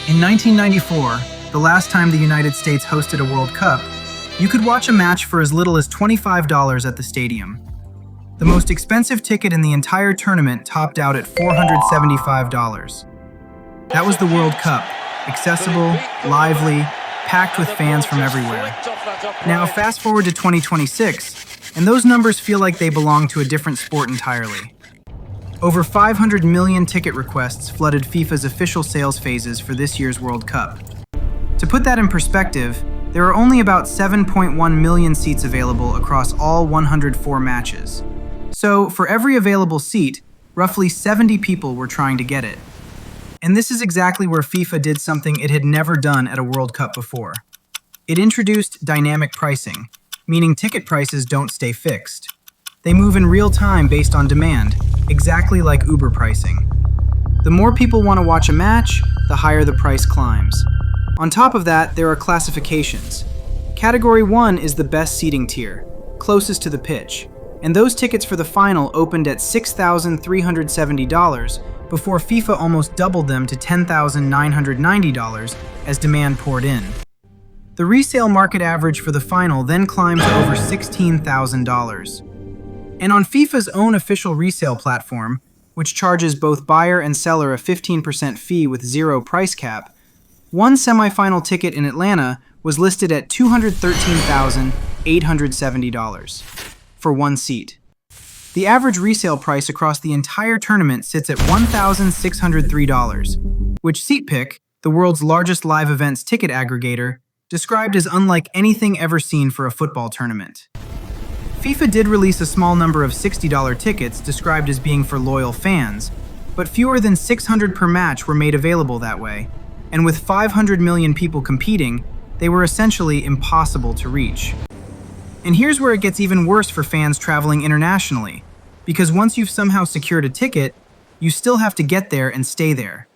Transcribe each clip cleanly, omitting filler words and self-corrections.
In 1994, the last time the United States hosted a World Cup, you could watch a match for as little as $25 at the stadium. The most expensive ticket in the entire tournament topped out at $475. That was the World Cup, accessible, lively, packed with fans from everywhere. Now fast forward to 2026, and those numbers feel like they belong to a different sport entirely. Over 500 million ticket requests flooded FIFA's official sales phases for this year's World Cup. To put that in perspective, there are only about 7.1 million seats available across all 104 matches. So, for every available seat, roughly 70 people were trying to get it. And this is exactly where FIFA did something it had never done at a World Cup before. It introduced dynamic pricing, meaning ticket prices don't stay fixed. They move in real time based on demand, exactly like Uber pricing. The more people want to watch a match, the higher the price climbs. On top of that, there are classifications. Category 1 is the best seating tier, closest to the pitch, and those tickets for the final opened at $6,370 before FIFA almost doubled them to $10,990 as demand poured in. The resale market average for the final then climbed to over $16,000. And on FIFA's own official resale platform, which charges both buyer and seller a 15% fee with zero price cap, one semifinal ticket in Atlanta was listed at $213,870 for one seat. The average resale price across the entire tournament sits at $1,603, which SeatPick, the world's largest live events ticket aggregator, described as unlike anything ever seen for a football tournament. FIFA did release a small number of $60 tickets described as being for loyal fans, but fewer than 600 per match were made available that way, and with 500 million people competing, they were essentially impossible to reach. And here's where it gets even worse for fans traveling internationally, because once you've somehow secured a ticket, you still have to get there and stay there.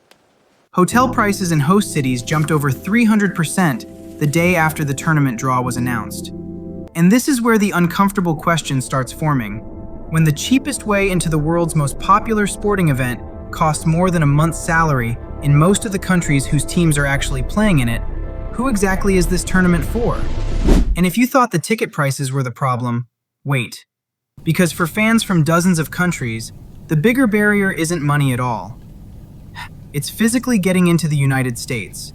Hotel prices in host cities jumped over 300% the day after the tournament draw was announced. And this is where the uncomfortable question starts forming. When the cheapest way into the world's most popular sporting event costs more than a month's salary in most of the countries whose teams are actually playing in it, who exactly is this tournament for? And if you thought the ticket prices were the problem, wait. Because for fans from dozens of countries, the bigger barrier isn't money at all. It's physically getting into the United States.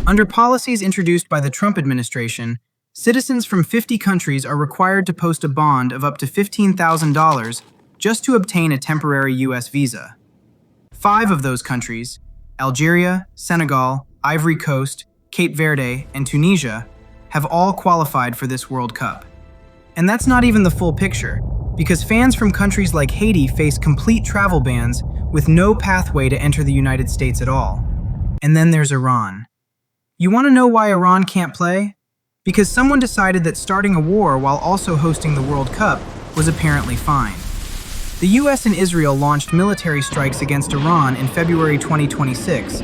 Under policies introduced by the Trump administration, citizens from 50 countries are required to post a bond of up to $15,000 just to obtain a temporary U.S. visa. 5 of those countries, Algeria, Senegal, Ivory Coast, Cape Verde, and Tunisia, have all qualified for this World Cup. And that's not even the full picture, because fans from countries like Haiti face complete travel bans with no pathway to enter the United States at all. And then there's Iran. You want to know why Iran can't play? Because someone decided that starting a war while also hosting the World Cup was apparently fine. The US and Israel launched military strikes against Iran in February 2026,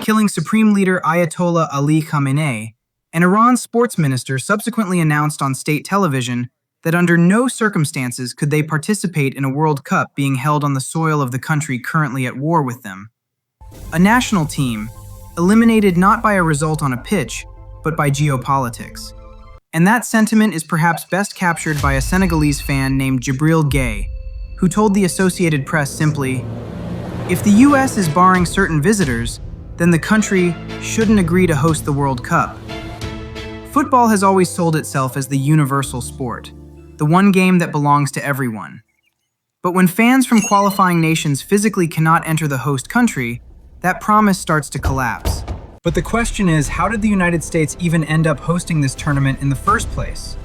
killing Supreme Leader Ayatollah Ali Khamenei, and Iran's sports minister subsequently announced on state television that under no circumstances could they participate in a World Cup being held on the soil of the country currently at war with them. A national team, eliminated not by a result on a pitch, but by geopolitics. And that sentiment is perhaps best captured by a Senegalese fan named Jibril Gay, who told the Associated Press simply, "If the US is barring certain visitors, then the country shouldn't agree to host the World Cup." Football has always sold itself as the universal sport, the one game that belongs to everyone. But when fans from qualifying nations physically cannot enter the host country, that promise starts to collapse. But the question is, how did the United States even end up hosting this tournament in the first place?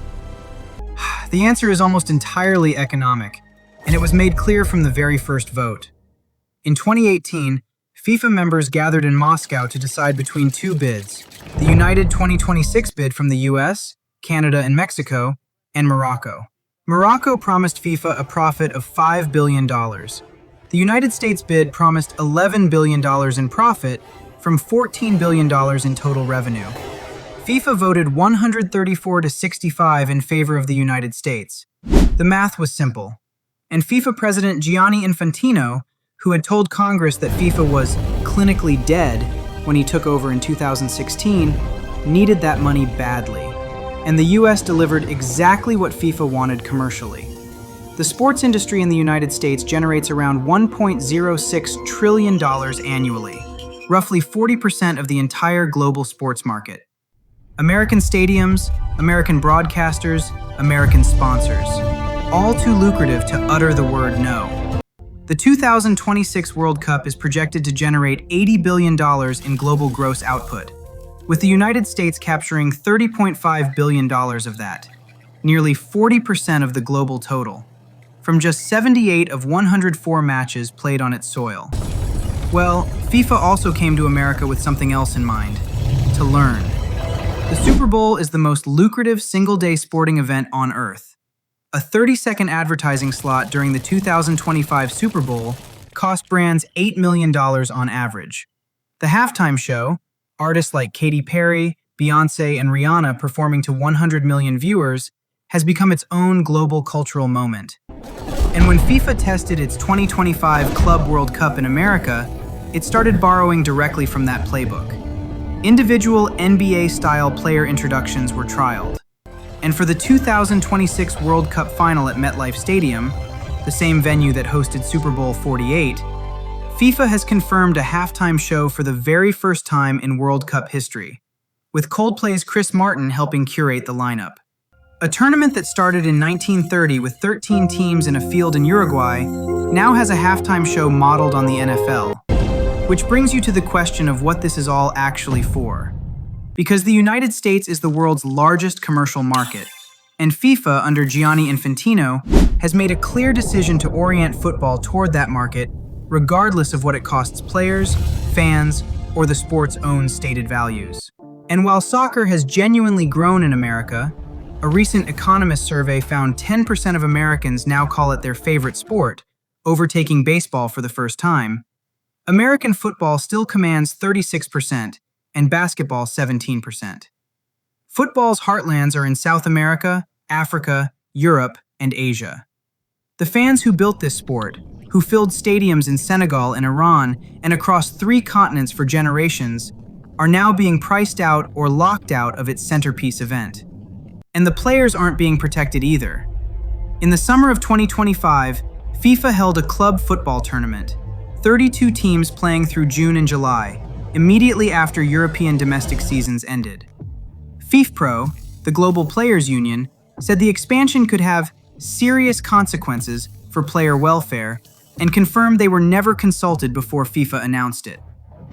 The answer is almost entirely economic, and it was made clear from the very first vote. In 2018, FIFA members gathered in Moscow to decide between 2 bids: the United 2026 bid from the US, Canada, and Mexico, and Morocco. Morocco promised FIFA a profit of $5 billion. The United States bid promised $11 billion in profit from $14 billion in total revenue. FIFA voted 134 to 65 in favor of the United States. The math was simple, and FIFA President Gianni Infantino, who had told Congress that FIFA was clinically dead, when he took over in 2016, needed that money badly. And the US delivered exactly what FIFA wanted commercially. The sports industry in the United States generates around $1.06 trillion annually, roughly 40% of the entire global sports market. American stadiums, American broadcasters, American sponsors, all too lucrative to utter the word no. The 2026 World Cup is projected to generate $80 billion in global gross output, with the United States capturing $30.5 billion of that, nearly 40% of the global total, from just 78 of 104 matches played on its soil. Well, FIFA also came to America with something else in mind: to learn. The Super Bowl is the most lucrative single-day sporting event on Earth. A 30-second advertising slot during the 2025 Super Bowl cost brands $8 million on average. The halftime show, artists like Katy Perry, Beyoncé, and Rihanna performing to 100 million viewers, has become its own global cultural moment. And when FIFA tested its 2025 Club World Cup in America, it started borrowing directly from that playbook. Individual NBA-style player introductions were trialed. And for the 2026 World Cup final at MetLife Stadium, the same venue that hosted Super Bowl 48, FIFA has confirmed a halftime show for the very first time in World Cup history, with Coldplay's Chris Martin helping curate the lineup. A tournament that started in 1930 with 13 teams in a field in Uruguay now has a halftime show modeled on the NFL. Which brings you to the question of what this is all actually for. Because the United States is the world's largest commercial market, and FIFA, under Gianni Infantino, has made a clear decision to orient football toward that market, regardless of what it costs players, fans, or the sport's own stated values. And while soccer has genuinely grown in America, a recent Economist survey found 10% of Americans now call it their favorite sport, overtaking baseball for the first time. American football still commands 36% and basketball 17%. Football's heartlands are in South America, Africa, Europe, and Asia. The fans who built this sport, who filled stadiums in Senegal and Iran and across 3 continents for generations, are now being priced out or locked out of its centerpiece event. And the players aren't being protected either. In the summer of 2025, FIFA held a club football tournament, 32 teams playing through June and July, immediately after European domestic seasons ended. FIFPro, the Global Players Union, said the expansion could have serious consequences for player welfare and confirmed they were never consulted before FIFA announced it.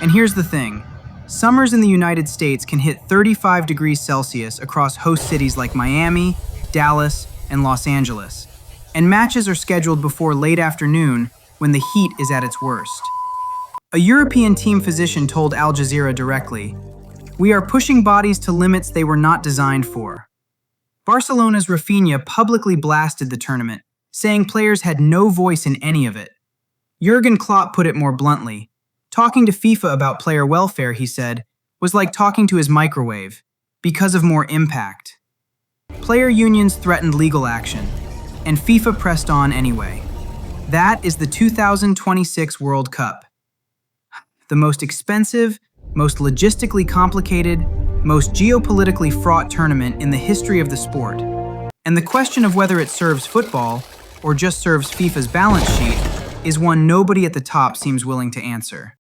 And here's the thing: summers in the United States can hit 35 degrees Celsius across host cities like Miami, Dallas, and Los Angeles, and matches are scheduled before late afternoon when the heat is at its worst. A European team physician told Al Jazeera directly, "We are pushing bodies to limits they were not designed for." Barcelona's Rafinha publicly blasted the tournament, saying players had no voice in any of it. Jurgen Klopp put it more bluntly. Talking to FIFA about player welfare, he said, was like talking to his microwave, because of more impact. Player unions threatened legal action, and FIFA pressed on anyway. That is the 2026 World Cup. The most expensive, most logistically complicated, most geopolitically fraught tournament in the history of the sport. And the question of whether it serves football, or just serves FIFA's balance sheet, is one nobody at the top seems willing to answer.